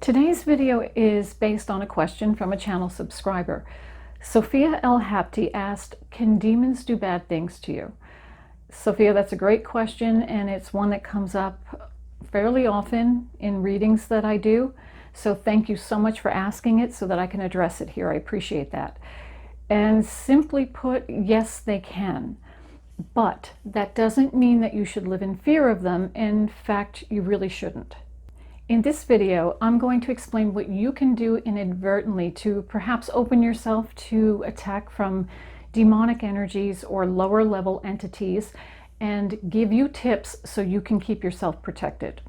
Today's video is based on a question from a channel subscriber. Sophia L. Hapti asked, can demons do bad things to you? Sophia, that's a great question, and it's one that comes up fairly often in readings that I do. So thank you so much for asking it so that I can address it here. I appreciate that. And simply put, yes, they can. But that doesn't mean that you should live in fear of them. In fact, you really shouldn't. In this video, I'm going to explain what you can do inadvertently to perhaps open yourself to attack from demonic energies or lower level entities and give you tips so you can keep yourself protected.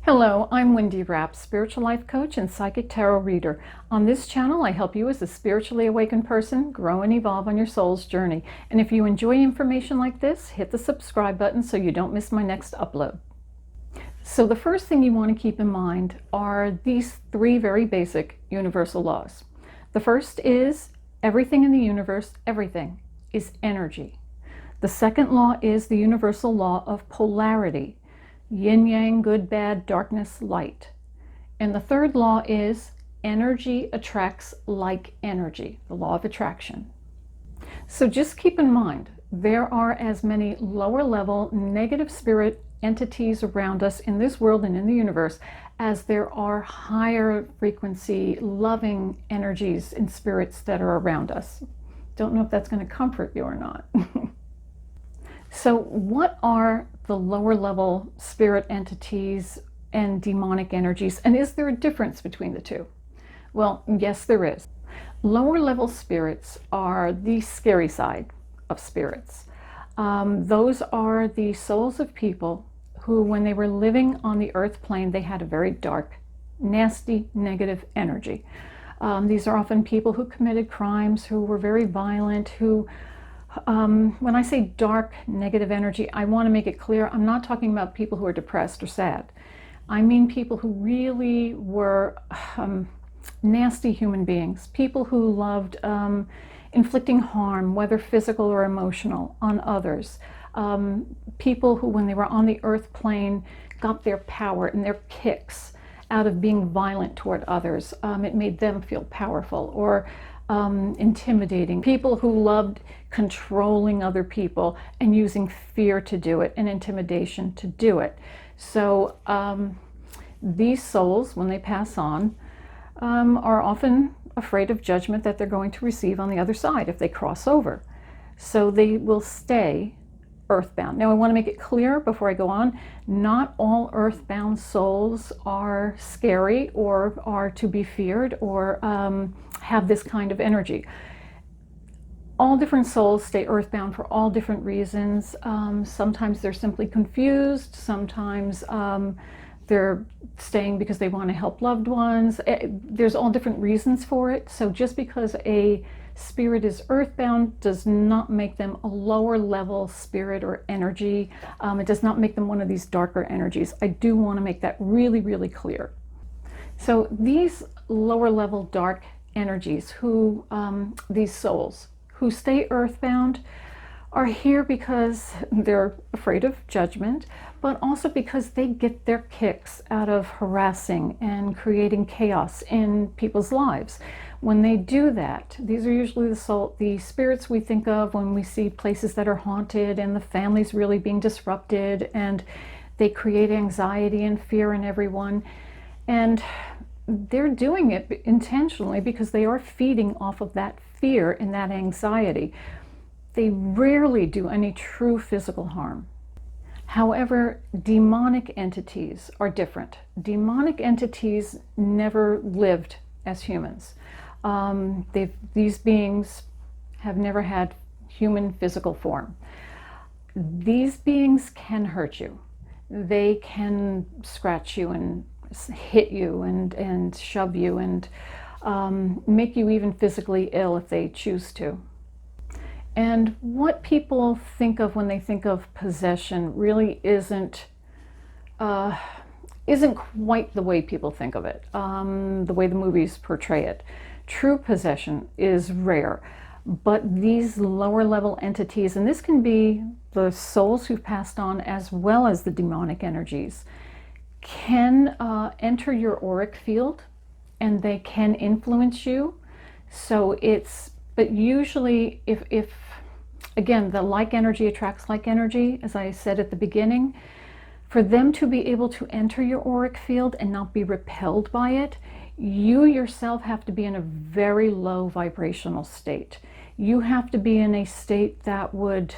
Hello, I'm Wendy Rapp, spiritual life coach and psychic tarot reader. On this channel, I help you as a spiritually awakened person grow and evolve on your soul's journey. And if you enjoy information like this, hit the subscribe button so you don't miss my next upload. So the first thing you want to keep in mind are these three very basic universal laws. The first is everything in the universe, everything, is energy. The second law is the universal law of polarity, yin yang, good, bad, darkness, light. And the third law is energy attracts like energy, the law of attraction. So just keep in mind, there are as many lower level negative spirit entities around us in this world and in the universe as there are higher frequency loving energies and spirits that are around us. Don't know if that's going to comfort you or not. So what are the lower level spirit entities and demonic energies, and is there a difference between the two? Well, yes, there is. Lower level spirits are the scary side of spirits. Those are the souls of people who, when they were living on the earth plane, they had a very dark, nasty, negative energy. These are often people who committed crimes, who were very violent, who, when I say dark, negative energy, I want to make it clear, I'm not talking about people who are depressed or sad. I mean people who really were nasty human beings, people who loved inflicting harm, whether physical or emotional, on others. People who, when they were on the earth plane, got their power and their kicks out of being violent toward others. It made them feel powerful or intimidating. People who loved controlling other people and using fear to do it and intimidation to do it. So these souls, when they pass on, are often afraid of judgment that they're going to receive on the other side if they cross over. So they will stay earthbound. Now I want to make it clear before I go on, not all earthbound souls are scary or are to be feared or have this kind of energy. All different souls stay earthbound for all different reasons. Sometimes they're simply confused, sometimes they're staying because they want to help loved ones. There's all different reasons for it. So just because a spirit is earthbound does not make them a lower level spirit or energy. It does not make them one of these darker energies. I do want to make that really, really clear. So these lower level dark energies, who these souls who stay earthbound, are here because they're afraid of judgment, but also because they get their kicks out of harassing and creating chaos in people's lives. When they do that, these are usually the spirits we think of when we see places that are haunted and the family's really being disrupted, and they create anxiety and fear in everyone. And they're doing it intentionally because they are feeding off of that fear and that anxiety. They rarely do any true physical harm. However, demonic entities are different. Demonic entities never lived as humans. These beings have never had human physical form. These beings can hurt you. They can scratch you and hit you and shove you and make you even physically ill if they choose to. And what people think of when they think of possession really isn't quite the way people think of it, the way the movies portray it. True possession is rare, but these lower level entities, and this can be the souls who've passed on as well as the demonic energies, can enter your auric field, and they can influence you. So but usually if again, the like energy attracts like energy, as I said at the beginning, for them to be able to enter your auric field and not be repelled by it, you yourself have to be in a very low vibrational state. You have to be in a state that would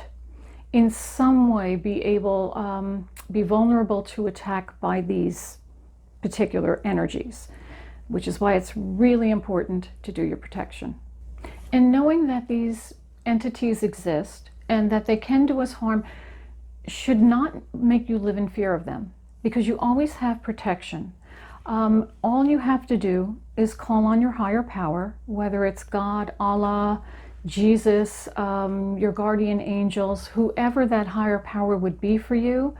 in some way be able, be vulnerable to attack by these particular energies, which is why it's really important to do your protection. And knowing that these entities exist and that they can do us harm should not make you live in fear of them, because you always have protection. All you have to do is call on your higher power, whether it's God, Allah, Jesus, your guardian angels, whoever that higher power would be for you,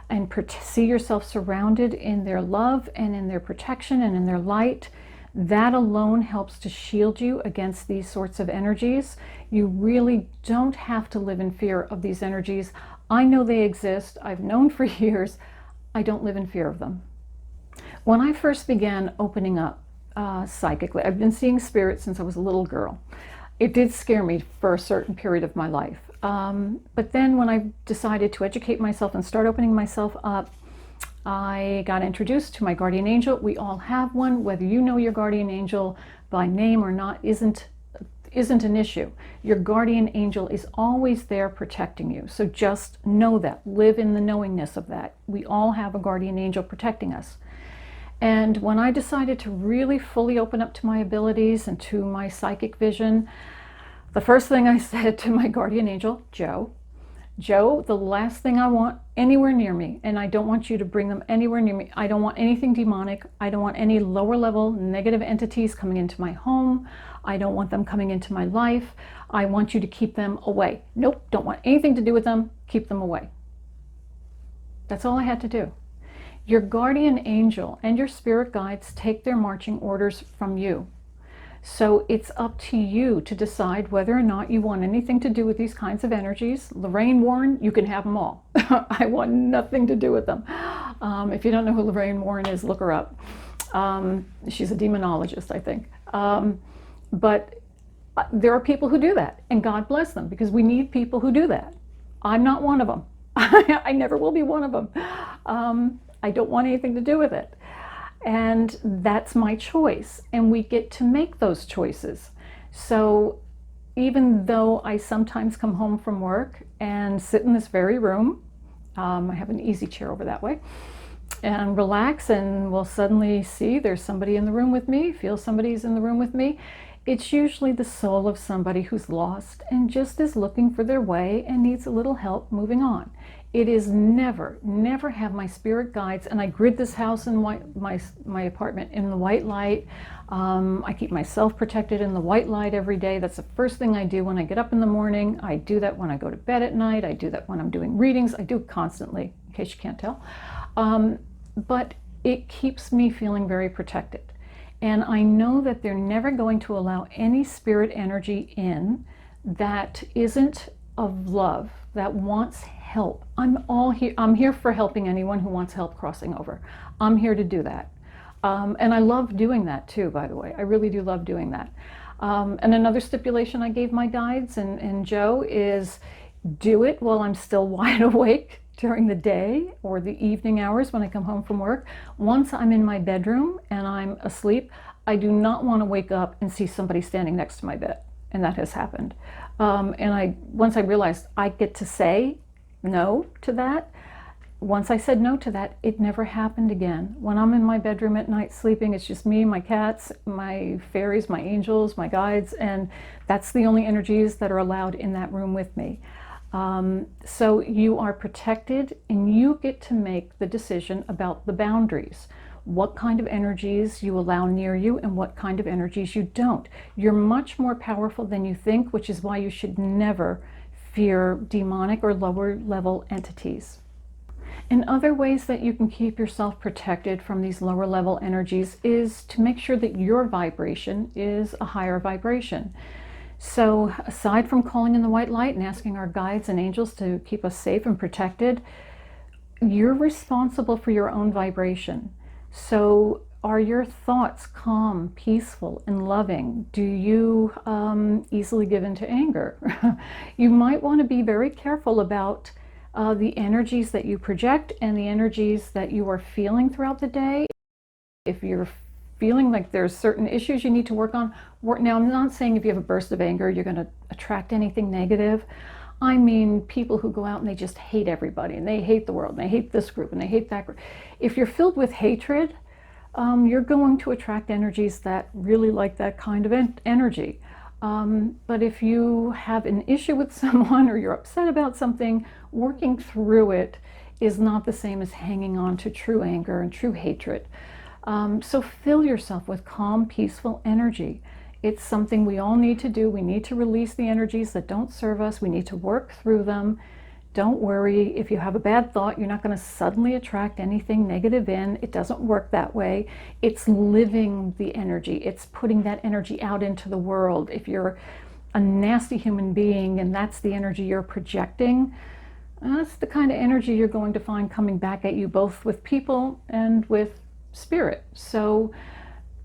and see yourself surrounded in their love and in their protection and in their light. That alone helps to shield you against these sorts of energies. You really don't have to live in fear of these energies. I know they exist. I've known for years. I don't live in fear of them. When I first began opening up psychically, I've been seeing spirits since I was a little girl. It did scare me for a certain period of my life. But then when I decided to educate myself and start opening myself up, I got introduced to my guardian angel. We all have one. Whether you know your guardian angel by name or not isn't an issue. Your guardian angel is always there protecting you. So just know that. Live in the knowingness of that. We all have a guardian angel protecting us. And when I decided to really fully open up to my abilities and to my psychic vision, the first thing I said to my guardian angel, Joe, the last thing I want anywhere near me, and I don't want you to bring them anywhere near me. I don't want anything demonic. I don't want any lower level negative entities coming into my home. I don't want them coming into my life. I want you to keep them away. Nope, don't want anything to do with them. Keep them away. That's all I had to do. Your guardian angel and your spirit guides take their marching orders from you. So it's up to you to decide whether or not you want anything to do with these kinds of energies. Lorraine Warren, you can have them all. I want nothing to do with them. If you don't know who Lorraine Warren is, look her up. She's a demonologist, I think. But there are people who do that, and God bless them, because we need people who do that. I'm not one of them. I never will be one of them. I don't want anything to do with it. And that's my choice, and we get to make those choices. So even though I sometimes come home from work and sit in this very room, I have an easy chair over that way, and relax, and we'll suddenly see there's somebody in the room with me, feel somebody's in the room with me. It's usually the soul of somebody who's lost and just is looking for their way and needs a little help moving on. It is never have my spirit guides, and I grid this house in my apartment in the white light. I keep myself protected in the white light every day. That's the first thing I do when I get up in the morning. I do that when I go to bed at night. I do that when I'm doing readings. I do it constantly, in case you can't tell. But it keeps me feeling very protected. And I know that they're never going to allow any spirit energy in that isn't of love, that wants help. I'm here for helping anyone who wants help crossing over. I'm here to do that. And I love doing that too, by the way. I really do love doing that. And another stipulation I gave my guides and Joe is do it while I'm still wide awake during the day or the evening hours when I come home from work. Once I'm in my bedroom and I'm asleep, I do not want to wake up and see somebody standing next to my bed. And that has happened. And once I realized I get to say no to that, once I said no to that, it never happened again. When I'm in my bedroom at night sleeping, it's just me, my cats, my fairies, my angels, my guides, and that's the only energies that are allowed in that room with me. So you are protected, and you get to make the decision about the boundaries. What kind of energies you allow near you and what kind of energies you don't. You're much more powerful than you think, which is why you should never fear demonic or lower level entities. And other ways that you can keep yourself protected from these lower level energies is to make sure that your vibration is a higher vibration. So aside from calling in the white light and asking our guides and angels to keep us safe and protected, you're responsible for your own vibration. So are your thoughts calm, peaceful, and loving? Do you easily give into anger? You might want to be very careful about the energies that you project and the energies that you are feeling throughout the day. If you're feeling like there's certain issues you need to work on, now I'm not saying if you have a burst of anger, you're going to attract anything negative. I mean, people who go out and they just hate everybody, and they hate the world, and they hate this group, and they hate that group. If you're filled with hatred, you're going to attract energies that really like that kind of energy. But if you have an issue with someone or you're upset about something, working through it is not the same as hanging on to true anger and true hatred. So fill yourself with calm, peaceful energy. It's something we all need to do. We need to release the energies that don't serve us. We need to work through them. Don't worry. If you have a bad thought, you're not going to suddenly attract anything negative in. It doesn't work that way. It's living the energy. It's putting that energy out into the world. If you're a nasty human being and that's the energy you're projecting, that's the kind of energy you're going to find coming back at you, both with people and with spirit. So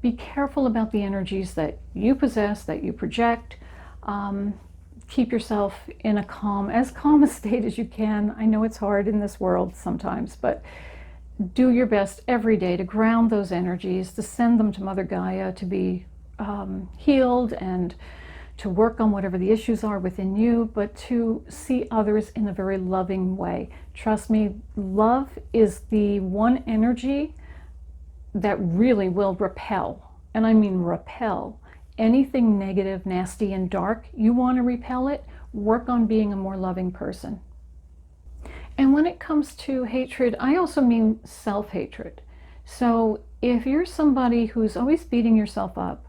be careful about the energies that you possess, that you project. Keep yourself in as calm a state as you can. I know it's hard in this world sometimes, but do your best every day to ground those energies, to send them to Mother Gaia to be healed, and to work on whatever the issues are within you, but to see others in a very loving way. Trust me, love is the one energy that really will repel, and I mean repel, anything negative, nasty, and dark. You want to repel it, work on being a more loving person. And when it comes to hatred, I also mean self-hatred. So if you're somebody who's always beating yourself up,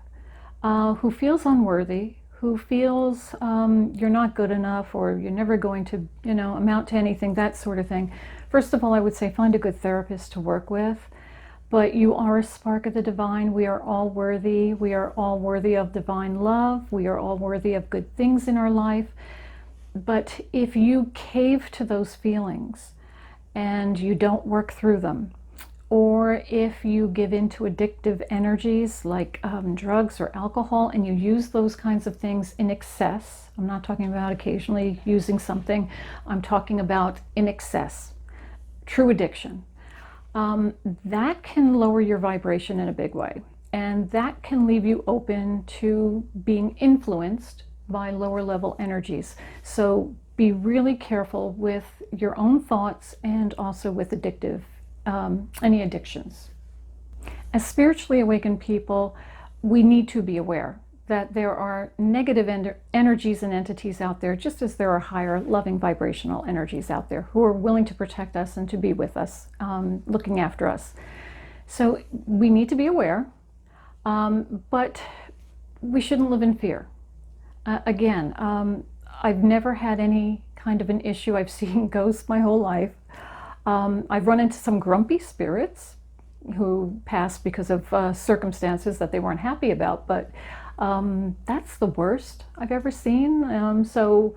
who feels unworthy, who feels you're not good enough, or you're never going to, amount to anything, that sort of thing, first of all, I would say find a good therapist to work with. But you are a spark of the divine. We are all worthy. We are all worthy of divine love. We are all worthy of good things in our life. But if you cave to those feelings and you don't work through them, or if you give in to addictive energies like drugs or alcohol, and you use those kinds of things in excess, I'm not talking about occasionally using something, I'm talking about in excess, true addiction. That can lower your vibration in a big way, and that can leave you open to being influenced by lower level energies. So be really careful with your own thoughts and also with any addictions. As spiritually awakened people, we need to be aware that there are negative energies and entities out there, just as there are higher loving vibrational energies out there who are willing to protect us and to be with us, looking after us. So we need to be aware, but we shouldn't live in fear. Again, I've never had any kind of an issue. I've seen ghosts my whole life. I've run into some grumpy spirits who passed because of circumstances that they weren't happy about, but that's the worst I've ever seen. So,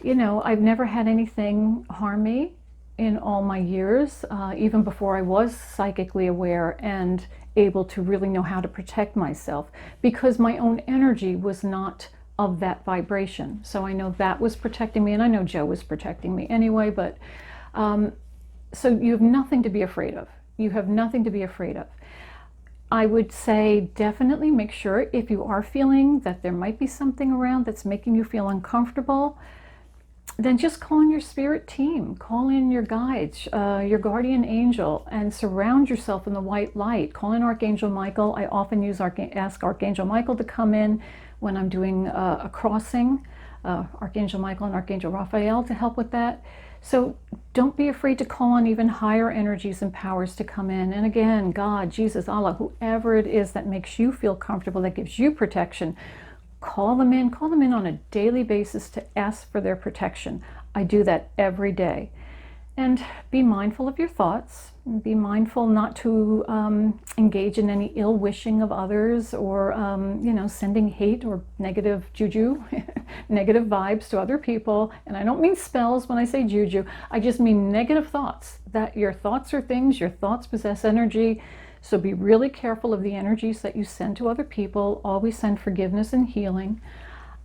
I've never had anything harm me in all my years, even before I was psychically aware and able to really know how to protect myself, because my own energy was not of that vibration. So I know that was protecting me, and I know Joe was protecting me anyway, but so you have nothing to be afraid of. You have nothing to be afraid of. I would say definitely make sure, if you are feeling that there might be something around that's making you feel uncomfortable, then just call in your spirit team, call in your guides, your guardian angel, and surround yourself in the white light. Call in Archangel Michael. I often ask Archangel Michael to come in when I'm doing a crossing, Archangel Michael and Archangel Raphael to help with that. So don't be afraid to call on even higher energies and powers to come in. And again, God, Jesus, Allah, whoever it is that makes you feel comfortable, that gives you protection, call them in on a daily basis to ask for their protection. I do that every day. And be mindful of your thoughts. Be mindful not to engage in any ill wishing of others, or sending hate or negative juju, negative vibes to other people. And I don't mean spells when I say juju. I just mean negative thoughts. That your thoughts are things. Your thoughts possess energy. So be really careful of the energies that you send to other people. Always send forgiveness and healing.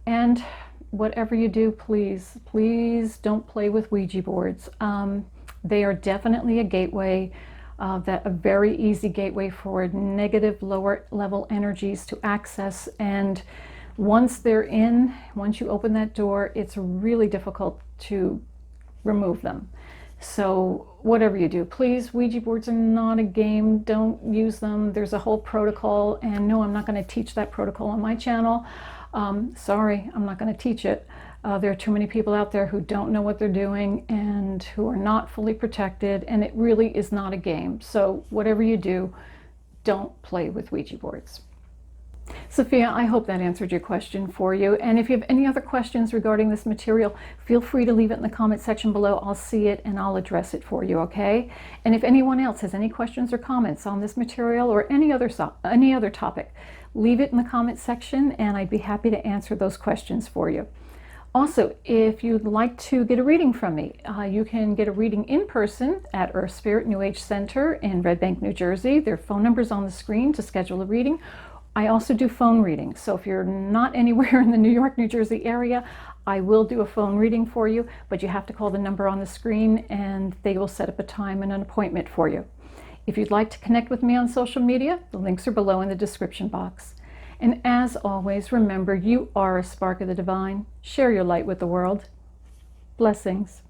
And whatever you do, please, please don't play with Ouija boards. They are definitely a gateway, a very easy gateway for negative, lower level energies to access. And once you open that door, it's really difficult to remove them. So whatever you do, please, Ouija boards are not a game. Don't use them. There's a whole protocol, and no, I'm not going to teach that protocol on my channel. Sorry, I'm not going to teach it. There are too many people out there who don't know what they're doing and who are not fully protected, and it really is not a game. So whatever you do, don't play with Ouija boards. Sophia, I hope that answered your question for you. And if you have any other questions regarding this material, feel free to leave it in the comment section below. I'll see it and I'll address it for you, okay? And if anyone else has any questions or comments on this material or any other topic, leave it in the comment section and I'd be happy to answer those questions for you. Also, if you'd like to get a reading from me, you can get a reading in person at EarthSpirit New Age Center in Red Bank, New Jersey. Their phone number's on the screen to schedule a reading. I also do phone readings, so if you're not anywhere in the New York, New Jersey area, I will do a phone reading for you, but you have to call the number on the screen and they will set up a time and an appointment for you. If you'd like to connect with me on social media, the links are below in the description box. And as always, remember, you are a spark of the divine. Share your light with the world. Blessings.